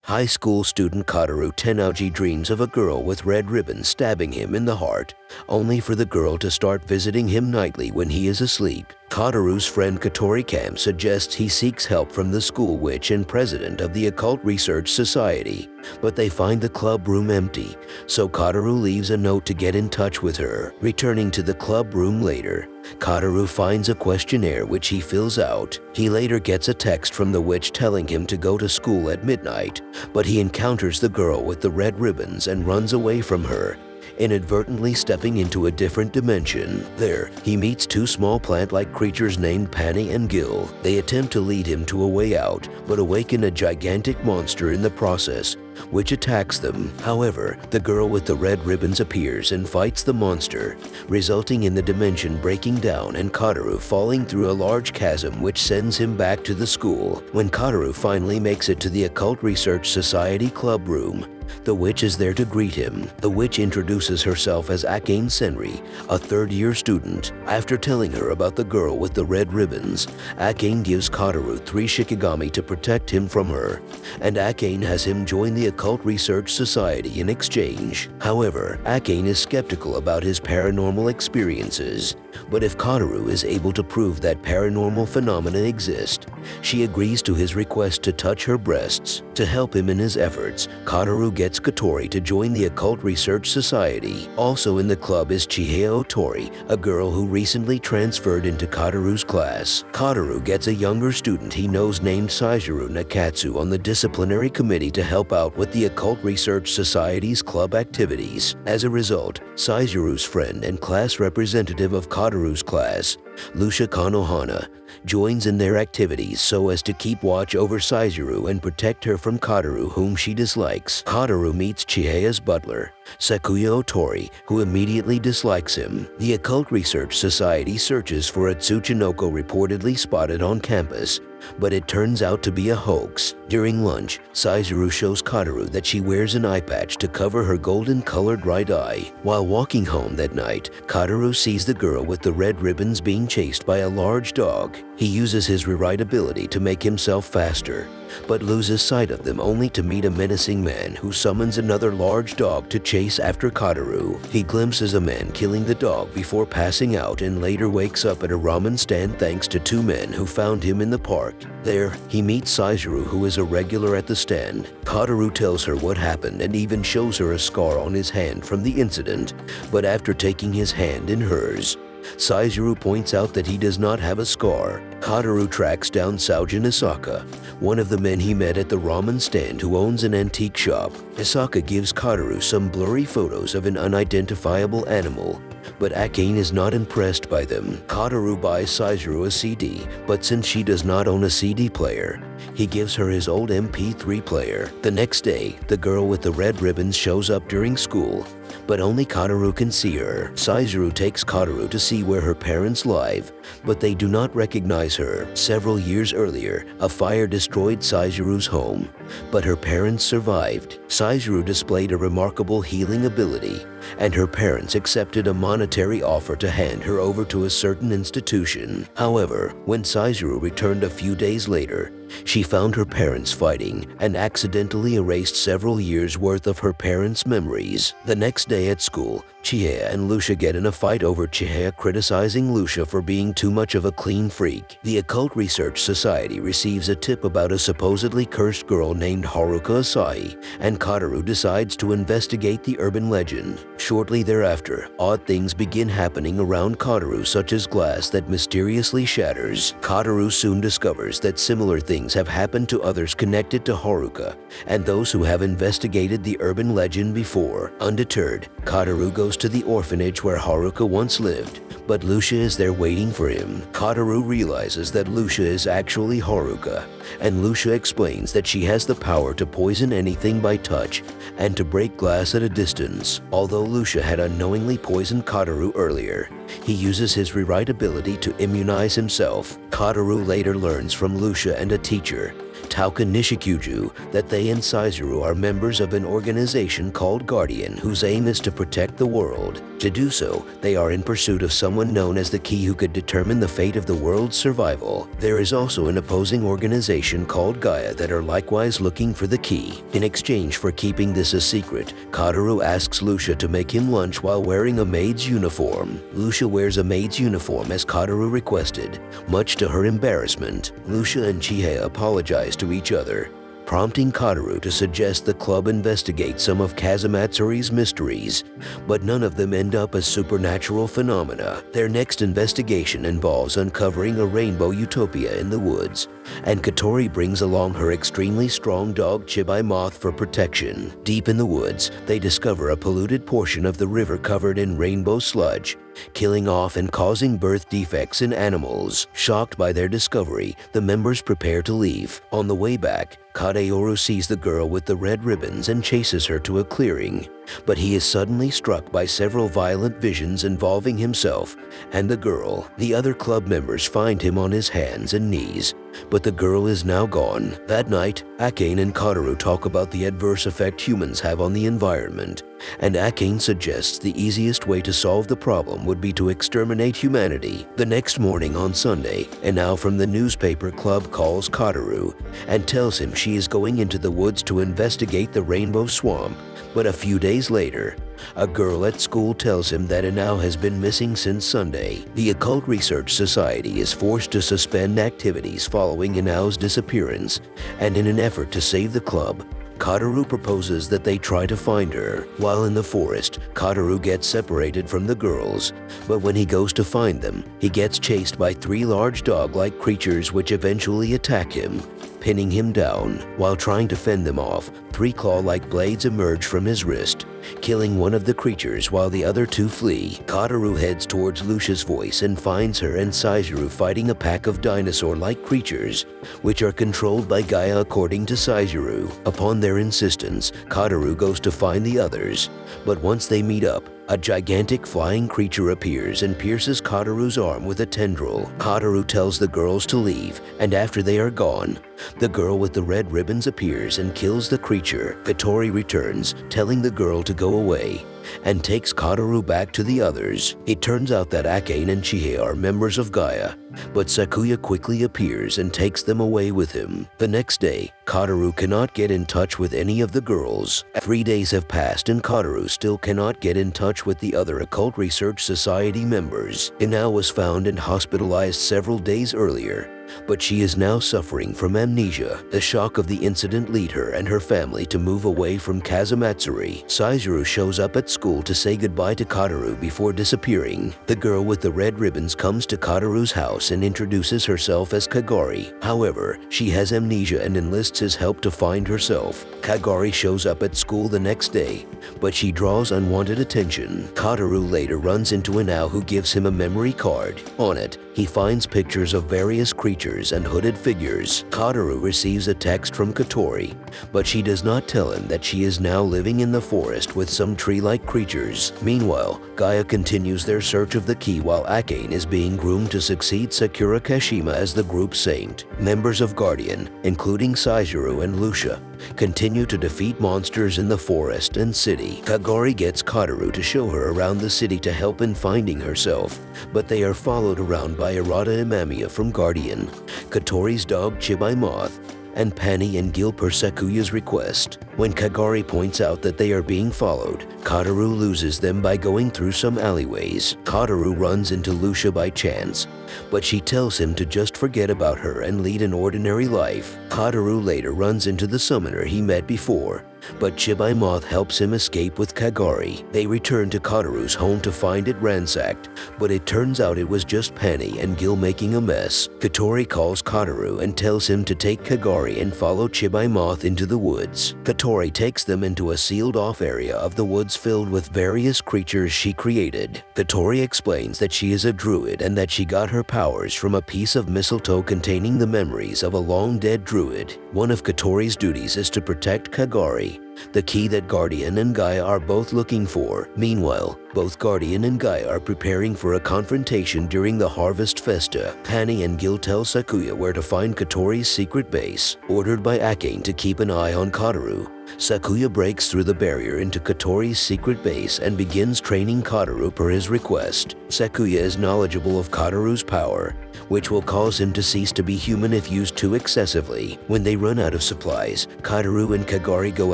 High school student Kotarou Tenouji dreams of a girl with red ribbons stabbing him in the heart, only for the girl to start visiting him nightly when he is asleep. Kotarou's friend Kotori suggests he seeks help from the school witch and president of the Occult Research Society, but they find the club room empty, so Kotarou leaves a note to get in touch with her. Returning to the club room later, Kotarou finds a questionnaire which he fills out. He later gets a text from the witch telling him to go to school at midnight, but he encounters the girl with the red ribbons and runs away from her, inadvertently stepping into a different dimension. There, he meets two small plant-like creatures named Pani and Gil. They attempt to lead him to a way out, but awaken a gigantic monster in the process, which attacks them. However, the girl with the red ribbons appears and fights the monster, resulting in the dimension breaking down and Kotarou falling through a large chasm which sends him back to the school. When Kotarou finally makes it to the Occult Research Society club room, the witch is there to greet him. The witch introduces herself as Akane Senri, a third-year student. After telling her about the girl with the red ribbons, Akane gives Kotarou 3 shikigami to protect him from her, and Akane has him join the Occult Research Society in exchange. However, Akane is skeptical about his paranormal experiences, but if Kotarou is able to prove that paranormal phenomena exist, she agrees to his request to touch her breasts. To help him in his efforts, Kotarou gets Kotori to join the Occult Research Society. Also in the club is Chihaya Otori, a girl who recently transferred into Kotarou's class. Kotarou gets a younger student he knows named Saizuru Nakatsu on the disciplinary committee to help out with the Occult Research Society's club activities. As a result, Saizuru's friend and class representative of Kotarou's class, Lucia Kanohana, joins in their activities so as to keep watch over Saizuru and protect her from Kotarou, whom she dislikes. Kotarou meets Chihaya's butler, Sakuya Otori, who immediately dislikes him. The Occult Research Society searches for a Tsuchinoko reportedly spotted on campus, but it turns out to be a hoax. During lunch, Saizuru shows Kotarou that she wears an eye patch to cover her golden-colored right eye. While walking home that night, Kotarou sees the girl with the red ribbons being chased by a large dog. He uses his rewrite ability to make himself faster, but loses sight of them only to meet a menacing man who summons another large dog to chase after Kotarou. He glimpses a man killing the dog before passing out and later wakes up at a ramen stand thanks to 2 men who found him in the park. There, he meets Saizuru, who is a regular at the stand. Kotarou tells her what happened and even shows her a scar on his hand from the incident, but after taking his hand in hers, Saizuru points out that he does not have a scar. Kotarou tracks down Saujin Isaka, one of the men he met at the ramen stand who owns an antique shop. Isaka gives Kotarou some blurry photos of an unidentifiable animal, but Akane is not impressed by them. Kotarou buys Saizuru a CD, but since she does not own a CD player, he gives her his old MP3 player. The next day, the girl with the red ribbons shows up during school, but only Kotarou can see her. Saizuru takes Kotarou to see where her parents live, but they do not recognize her. Several years earlier, a fire destroyed Saizuru's home, but her parents survived. Saizuru displayed a remarkable healing ability, and her parents accepted a monetary offer to hand her over to a certain institution. However, when Saizuru returned a few days later, she found her parents fighting and accidentally erased several years' worth of her parents' memories. The next day at school, Chihaya and Lucia get in a fight over Chihaya criticizing Lucia for being too much of a clean freak. The Occult Research Society receives a tip about a supposedly cursed girl named Haruka Asahi, and Kotarou decides to investigate the urban legend. Shortly thereafter, odd things begin happening around Kotarou, such as glass that mysteriously shatters. Kotarou soon discovers that similar things have happened to others connected to Haruka and those who have investigated the urban legend before. Undeterred, Kotarou goes to the orphanage where Haruka once lived, but Lucia is there waiting for him. Kotarou realizes that Lucia is actually Haruka, and Lucia explains that she has the power to poison anything by touch and to break glass at a distance. Although Lucia had unknowingly poisoned Kotarou earlier, he uses his rewrite ability to immunize himself. Kotarou later learns from Lucia and a teacher Tauka Nishikuju that they and Saizuru are members of an organization called Guardian whose aim is to protect the world. To do so, they are in pursuit of someone known as the Key who could determine the fate of the world's survival. There is also an opposing organization called Gaia that are likewise looking for the Key. In exchange for keeping this a secret, Kotarou asks Lucia to make him lunch while wearing a maid's uniform. Lucia wears a maid's uniform as Kotarou requested. Much to her embarrassment, Lucia and Chihei apologize to each other, prompting Kotarou to suggest the club investigate some of Kazamatsuri's mysteries, but none of them end up as supernatural phenomena. Their next investigation involves uncovering a rainbow utopia in the woods, and Kotori brings along her extremely strong dog Chibai Moth for protection. Deep in the woods, they discover a polluted portion of the river covered in rainbow sludge, killing off and causing birth defects in animals. Shocked by their discovery, the members prepare to leave. On the way back, Kadeoru sees the girl with the red ribbons and chases her to a clearing, but he is suddenly struck by several violent visions involving himself and the girl. The other club members find him on his hands and knees, but the girl is now gone. That night, Akane and Kotarou talk about the adverse effect humans have on the environment, and Akane suggests the easiest way to solve the problem would be to exterminate humanity. The next morning on Sunday, and now from the newspaper club calls Kotarou and tells him she is going into the woods to investigate the rainbow swamp. But a few days later, a girl at school tells him that Inao has been missing since Sunday. The Occult Research Society is forced to suspend activities following Inao's disappearance, and in an effort to save the club, Kotarou proposes that they try to find her. While in the forest, Kotarou gets separated from the girls, but when he goes to find them, he gets chased by 3 large dog-like creatures which eventually attack him, pinning him down. While trying to fend them off, 3 claw-like blades emerge from his wrist, killing one of the creatures while the other 2 flee. Kotarou heads towards Lucia's voice and finds her and Saizuru fighting a pack of dinosaur-like creatures, which are controlled by Gaia according to Saizuru. Upon their insistence, Kotarou goes to find the others, but once they meet up, a gigantic flying creature appears and pierces Kotarou's arm with a tendril. Kotarou tells the girls to leave, and after they are gone, the girl with the red ribbons appears and kills the creature. Kotori returns, telling the girl to go away, and takes Kotarou back to the others. It turns out that Akane and Chihei are members of Gaia, but Sakuya quickly appears and takes them away with him. The next day, Kotarou cannot get in touch with any of the girls. 3 days have passed and Kotarou still cannot get in touch with the other Occult Research Society members. Inao was found and hospitalized several days earlier, but she is now suffering from amnesia. The shock of the incident lead her and her family to move away from Kazamatsuri. Saizuru shows up at school to say goodbye to Kotarou before disappearing. The girl with the red ribbons comes to Kotarou's house and introduces herself as Kagari. However, she has amnesia and enlists his help to find herself. Kagari shows up at school the next day, but she draws unwanted attention. Kotarou later runs into Inao, who gives him a memory card. On it, he finds pictures of various creatures and hooded figures. Kotarou receives a text from Kotori, but she does not tell him that she is now living in the forest with some tree-like creatures. Meanwhile, Gaia continues their search of the key while Akane is being groomed to succeed Sakura Kashima as the group saint. Members of Guardian, including Saizuru and Lucia, continue to defeat monsters in the forest and city. Kagari gets Kotarou to show her around the city to help in finding herself, but they are followed around by Arata Imamiya from Guardian, Kotori's dog Chibai Moth, and Pani and Gil per Sakuya's request. When Kagari points out that they are being followed, Kotarou loses them by going through some alleyways. Kotarou runs into Lucia by chance, but she tells him to just forget about her and lead an ordinary life. Kotarou later runs into the summoner he met before, but Chibai Moth helps him escape with Kagari. They return to Kotarou's home to find it ransacked, but it turns out it was just Pani and Gil making a mess. Kotori calls Kotarou and tells him to take Kagari and follow Chibai Moth into the woods. Kotori takes them into a sealed-off area of the woods filled with various creatures she created. Kotori explains that she is a druid and that she got her powers from a piece of mistletoe containing the memories of a long-dead druid. One of Kotori's duties is to protect Kagari, the key that Guardian and Gaia are both looking for. Meanwhile, both Guardian and Gaia are preparing for a confrontation during the Harvest Festa. Hani and Gil tell Sakuya where to find Kotori's secret base. Ordered by Akane to keep an eye on Kotarou, Sakuya breaks through the barrier into Kotori's secret base and begins training Kotarou per his request. Sakuya is knowledgeable of Kotarou's power, which will cause him to cease to be human if used too excessively. When they run out of supplies, Kotarou and Kagari go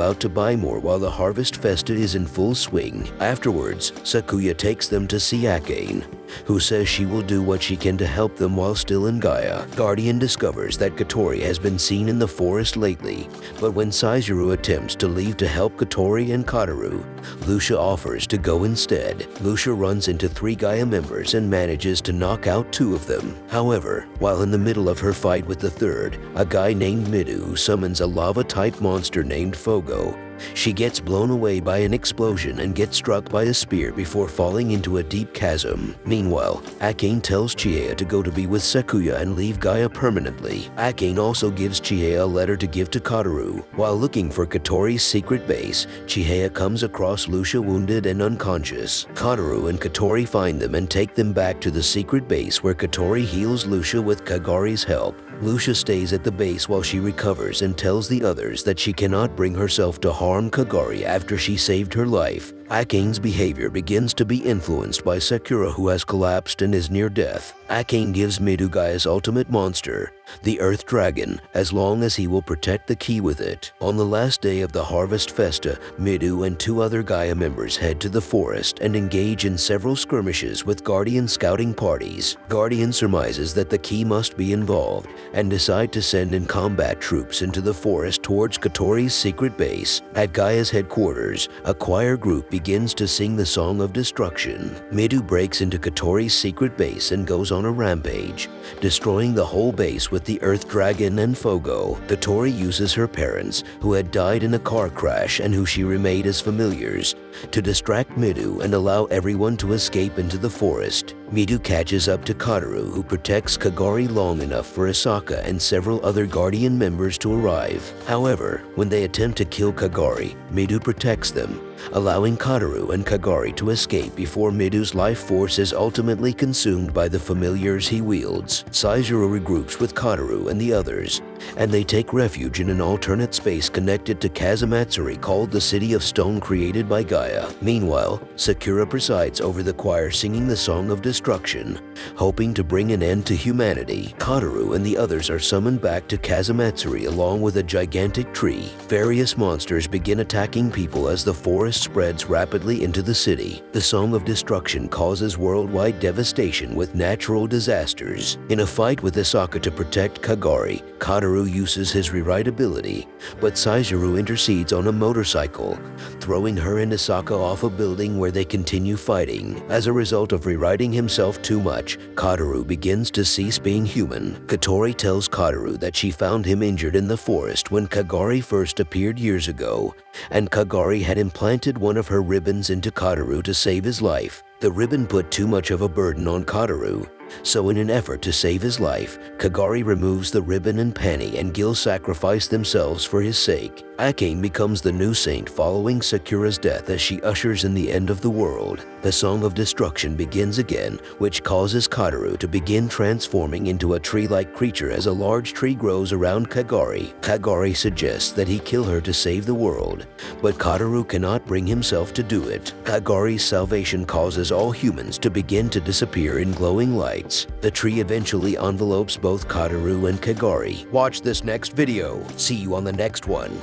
out to buy more while the Harvest Festa is in full swing. Afterwards, Sakuya takes them to see Akane, who says she will do what she can to help them while still in Gaia. Guardian discovers that Kotori has been seen in the forest lately, but when Saizuru attempts to leave to help Kotori and Kotarou, Lucia offers to go instead. Lucia runs into 3 Gaia members and manages to knock out 2 of them. However, while in the middle of her fight with the 3rd, a guy named Midu summons a lava-type monster named Fogo. She gets blown away by an explosion and gets struck by a spear before falling into a deep chasm. Meanwhile, Akane tells Chihaya to go to be with Sakuya and leave Gaia permanently. Akane also gives Chihaya a letter to give to Kotarou. While looking for Kotori's secret base, Chihaya comes across Lucia wounded and unconscious. Kotarou and Kotori find them and take them back to the secret base where Kotori heals Lucia with Kagari's help. Lucia stays at the base while she recovers and tells the others that she cannot bring herself to harm Kagari after she saved her life. Akane's behavior begins to be influenced by Sakura, who has collapsed and is near death. Akane gives Midu Gaia's ultimate monster, the Earth Dragon, as long as he will protect the key with it. On the last day of the Harvest Festa, Midu and 2 other Gaia members head to the forest and engage in several skirmishes with Guardian scouting parties. Guardian surmises that the key must be involved and decide to send in combat troops into the forest towards Kotori's secret base. At Gaia's headquarters, a choir group begins to sing the Song of Destruction. Midu breaks into Kotori's secret base and goes on a rampage, destroying the whole base with the Earth Dragon and Fogo. Kotori uses her parents, who had died in a car crash and who she remade as familiars, to distract Midu and allow everyone to escape into the forest. Midu catches up to Kotarou, who protects Kagari long enough for Asaka and several other Guardian members to arrive. However, when they attempt to kill Kagari, Midu protects them, allowing Kotarou and Kagari to escape before Midu's life force is ultimately consumed by the familiars he wields. Saizuru regroups with Kotarou and the others, and they take refuge in an alternate space connected to Kazamatsuri called the City of Stone, created by Gaia. Meanwhile, Sakura presides over the choir singing the Song of Destruction, hoping to bring an end to humanity. Kotarou and the others are summoned back to Kazamatsuri along with a gigantic tree. Various monsters begin attacking people as the forest spreads rapidly into the city. The Song of Destruction causes worldwide devastation with natural disasters. In a fight with Asaka to protect Kagari, Kotarou uses his rewrite ability, but Saizuru intercedes on a motorcycle, throwing her and Asaka off a building where they continue fighting. As a result of rewriting himself too much, Kotarou begins to cease being human. Kotori tells Kotarou that she found him injured in the forest when Kagari first appeared years ago, and Kagari had implanted one of her ribbons into Kotarou to save his life. The ribbon put too much of a burden on Kotarou, so in an effort to save his life, Kagari removes the ribbon and Pani and Gil sacrifice themselves for his sake. Akane becomes the new saint following Sakura's death as she ushers in the end of the world. The Song of Destruction begins again, which causes Kotarou to begin transforming into a tree-like creature as a large tree grows around Kagari. Kagari suggests that he kill her to save the world, but Kotarou cannot bring himself to do it. Kagari's salvation causes all humans to begin to disappear in glowing lights. The tree eventually envelopes both Kotarou and Kagari. Watch this next video. See you on the next one.